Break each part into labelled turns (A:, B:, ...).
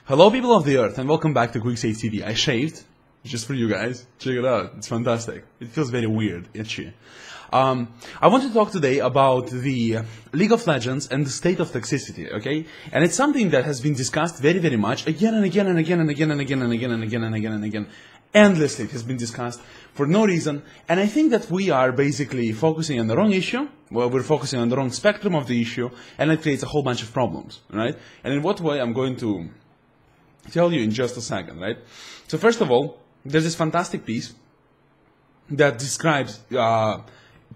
A: Hello people of the earth and welcome back to QuickSaveTV. I shaved, just for you guys. Check it out, it's fantastic. It feels very weird, itchy. I want to talk today about the League of Legends and the state of toxicity, okay? And it's something that has been discussed very much again and again and again and again and again and again and again and again and again. Endlessly, it has been discussed for no reason. And I think that we are basically focusing on the wrong issue. Well, we're focusing on the wrong spectrum of the issue, and it creates a whole bunch of problems, right? And in what way I'm going to tell you in just a second, right? So first of all, there's this fantastic piece that describes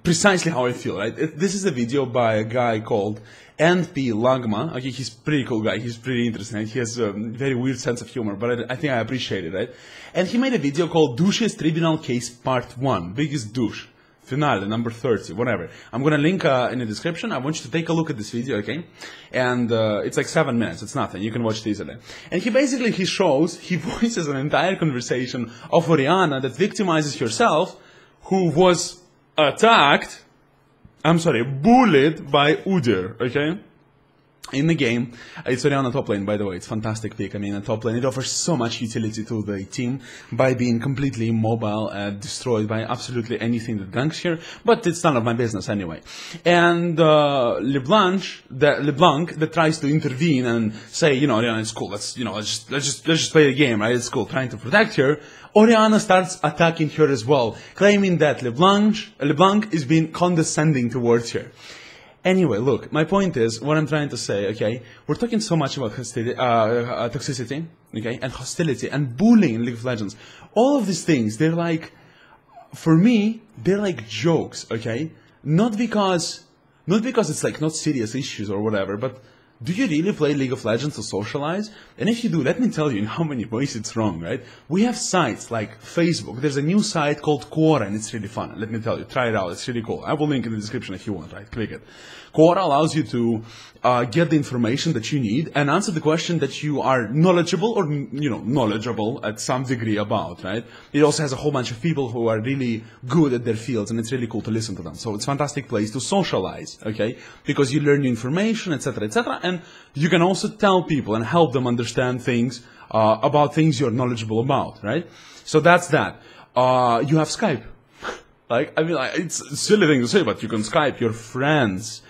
A: precisely how I feel, right? This is a video by a guy called NP Lagma. Okay, he's a pretty cool guy. He's pretty interesting. Right? He has a very weird sense of humor, but I think I appreciate it, right? And he made a video called Douche's Tribunal Case Part 1. Biggest douche. Finale, number 30, whatever. I'm gonna link in the description. I want you to take a look at this video, okay? And it's like 7 minutes, it's nothing, you can watch it easily. And he voices an entire conversation of Oriana that victimizes herself, who was bullied by Udyr, okay? In the game, it's Oriana top lane, by the way. It's a fantastic pick. I mean, a top lane, it offers so much utility to the team by being completely immobile and destroyed by absolutely anything that ganks here, but it's none of my business anyway. And LeBlanc that tries to intervene and say, you know, Oriana, it's cool. Let's just play the game, right? It's cool. Trying to protect her. Oriana starts attacking her as well, claiming that LeBlanc is being condescending towards her. Anyway, look, my point is, what I'm trying to say, okay, we're talking so much about toxicity, okay, and hostility, and bullying in League of Legends. All of these things, they're like, for me, they're like jokes, okay? Not because it's like not serious issues or whatever, but do you really play League of Legends to socialize? And if you do, let me tell you in how many ways it's wrong, right? We have sites like Facebook. There's a new site called Quora, and it's really fun. Let me tell you, try it out. It's really cool. I will link in the description if you want, right? Click it. Quora allows you to get the information that you need and answer the question that you are knowledgeable or, you know, knowledgeable at some degree about, right? It also has a whole bunch of people who are really good at their fields, and it's really cool to listen to them. So it's a fantastic place to socialize, okay? Because you learn new information, etc., etc., and you can also tell people and help them understand things about things you're knowledgeable about, right? So that's that. You have Skype. Like, I mean, it's a silly thing to say, but you can Skype your friends.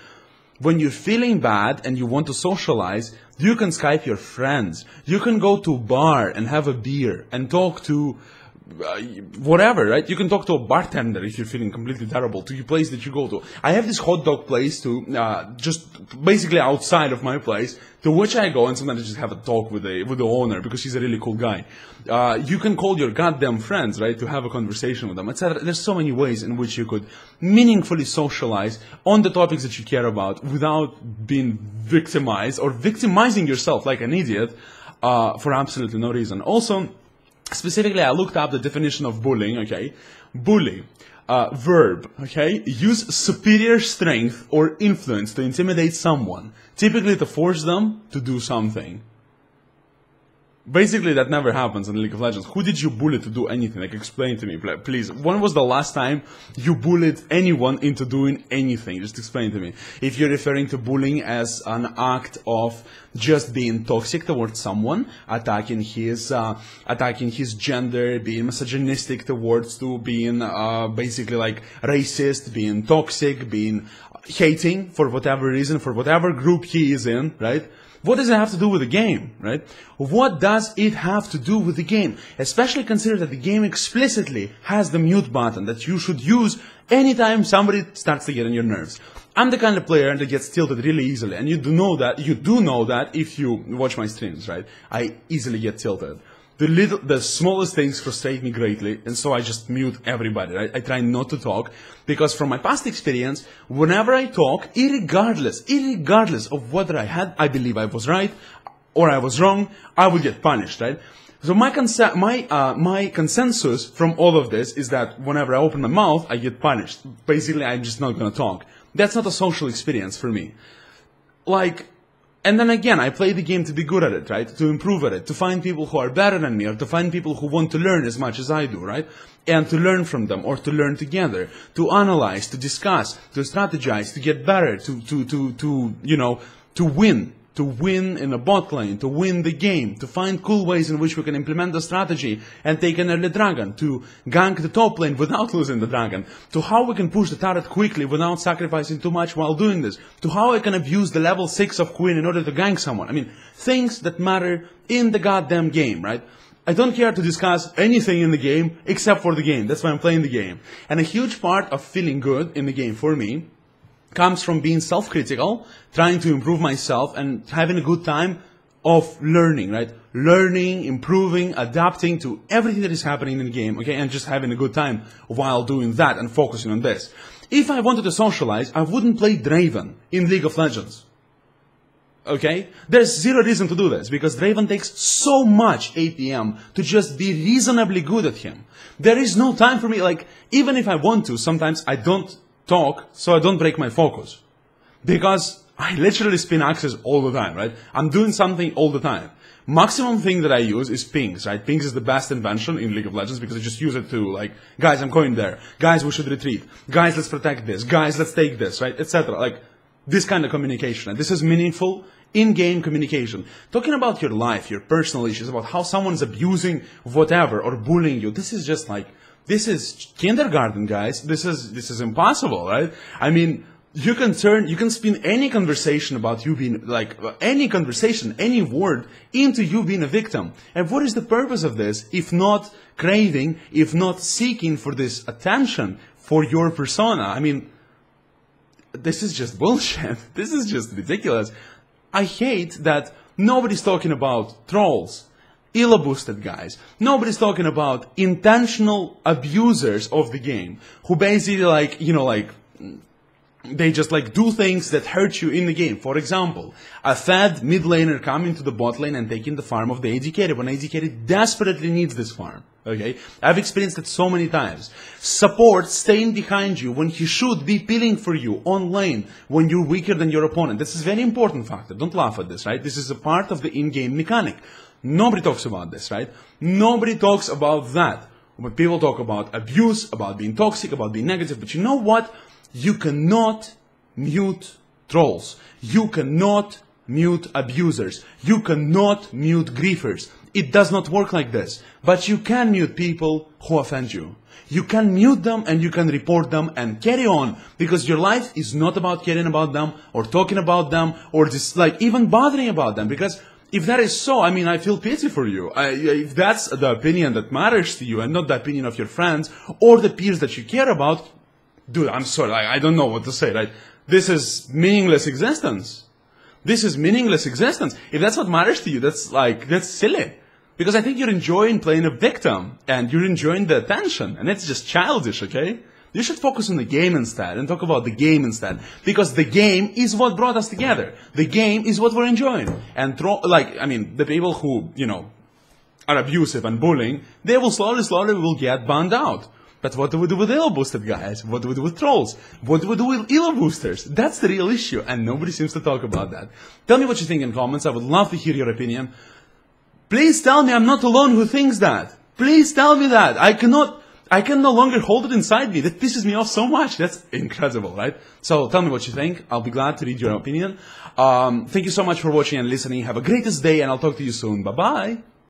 A: When you're feeling bad and you want to socialize, you can Skype your friends. You can go to a bar and have a beer and talk to whatever, right? You can talk to a bartender if you're feeling completely terrible, to your place that you go to. I have this hot dog place just basically outside of my place, to which I go and sometimes I just have a talk with the owner because he's a really cool guy. You can call your goddamn friends, right, to have a conversation with them, etc. There's so many ways in which you could meaningfully socialize on the topics that you care about without being victimized or victimizing yourself like an idiot for absolutely no reason. Also, specifically, I looked up the definition of bullying, okay? Bully, verb, okay? Use superior strength or influence to intimidate someone, typically to force them to do something. Basically, that never happens in League of Legends. Who did you bully to do anything? Like, explain to me, please. When was the last time you bullied anyone into doing anything? Just explain to me. If you're referring to bullying as an act of just being toxic towards someone, attacking his gender, being misogynistic towards being basically like racist, being toxic, being hating for whatever reason, for whatever group he is in, right? What does it have to do with the game, right? What does it have to do with the game? Especially consider that the game explicitly has the mute button that you should use anytime somebody starts to get on your nerves. I'm the kind of player that gets tilted really easily, and you do know that if you watch my streams, right? I easily get tilted. The smallest things frustrate me greatly, and so I just mute everybody, right? I try not to talk, because from my past experience, whenever I talk, irregardless of whether I believe I was right, or I was wrong, I would get punished, right? So my consensus from all of this is that whenever I open my mouth, I get punished. Basically, I'm just not gonna talk. That's not a social experience for me. Like, and then again, I play the game to be good at it, right? To improve at it, to find people who are better than me, or to find people who want to learn as much as I do, right? And to learn from them, or to learn together, to analyze, to discuss, to strategize, to get better, to win. to win in a bot lane, to win the game, to find cool ways in which we can implement the strategy and take an early dragon, to gank the top lane without losing the dragon, to how we can push the turret quickly without sacrificing too much while doing this, to how I can abuse the level 6 of Queen in order to gank someone. I mean, things that matter in the goddamn game, right? I don't care to discuss anything in the game except for the game. That's why I'm playing the game. And a huge part of feeling good in the game for me comes from being self-critical, trying to improve myself, and having a good time of learning, right? Learning, improving, adapting to everything that is happening in the game, okay? And just having a good time while doing that and focusing on this. If I wanted to socialize, I wouldn't play Draven in League of Legends. Okay? There's zero reason to do this, because Draven takes so much APM to just be reasonably good at him. There is no time for me, like, even if I want to, sometimes I don't talk, so I don't break my focus. Because I literally spin axes all the time, right? I'm doing something all the time. Maximum thing that I use is pings, right? Pings is the best invention in League of Legends because I just use it to, like, guys, I'm going there. Guys, we should retreat. Guys, let's protect this. Guys, let's take this, right? Etc. Like, this kind of communication. And this is meaningful in-game communication. Talking about your life, your personal issues, about how someone's abusing whatever or bullying you. This is just like, this is kindergarten, guys. This is impossible, right? I mean, you can spin any conversation about you being, like, any conversation, any word, into you being a victim. And what is the purpose of this, if not craving, if not seeking for this attention for your persona? I mean, this is just bullshit. This is just ridiculous. I hate that nobody's talking about trolls, Elo-boosted guys. Nobody's talking about intentional abusers of the game, who basically, like, you know, like, they just, like, do things that hurt you in the game. For example, a fed mid laner coming to the bot lane and taking the farm of the AD carry when AD carry desperately needs this farm. Okay? I've experienced it so many times. Support staying behind you when he should be peeling for you on lane when you're weaker than your opponent. This is a very important factor. Don't laugh at this, right? This is a part of the in-game mechanic. Nobody talks about this, right? Nobody talks about that. When people talk about abuse, about being toxic, about being negative, but you know what? You cannot mute trolls. You cannot mute abusers. You cannot mute griefers. It does not work like this. But you can mute people who offend you. You can mute them and you can report them and carry on, because your life is not about caring about them or talking about them or just, like, even bothering about them. Because if that is so, I mean, I feel pity for you. If that's the opinion that matters to you and not the opinion of your friends or the peers that you care about, dude, I'm sorry, I don't know what to say, right? This is meaningless existence. This is meaningless existence. If that's what matters to you, that's silly. Because I think you're enjoying playing a victim, and you're enjoying the attention, and it's just childish, okay? You should focus on the game instead, and talk about the game instead. Because the game is what brought us together. The game is what we're enjoying. And the people who, you know, are abusive and bullying, they will slowly will get banned out. But what do we do with Elo-boosted guys? What do we do with trolls? What do we do with Elo-boosters? That's the real issue, and nobody seems to talk about that. Tell me what you think in comments. I would love to hear your opinion. Please tell me I'm not alone who thinks that. Please tell me that. I can no longer hold it inside me. That pisses me off so much. That's incredible, right? So tell me what you think. I'll be glad to read your opinion. Thank you so much for watching and listening. Have a greatest day, and I'll talk to you soon. Bye-bye.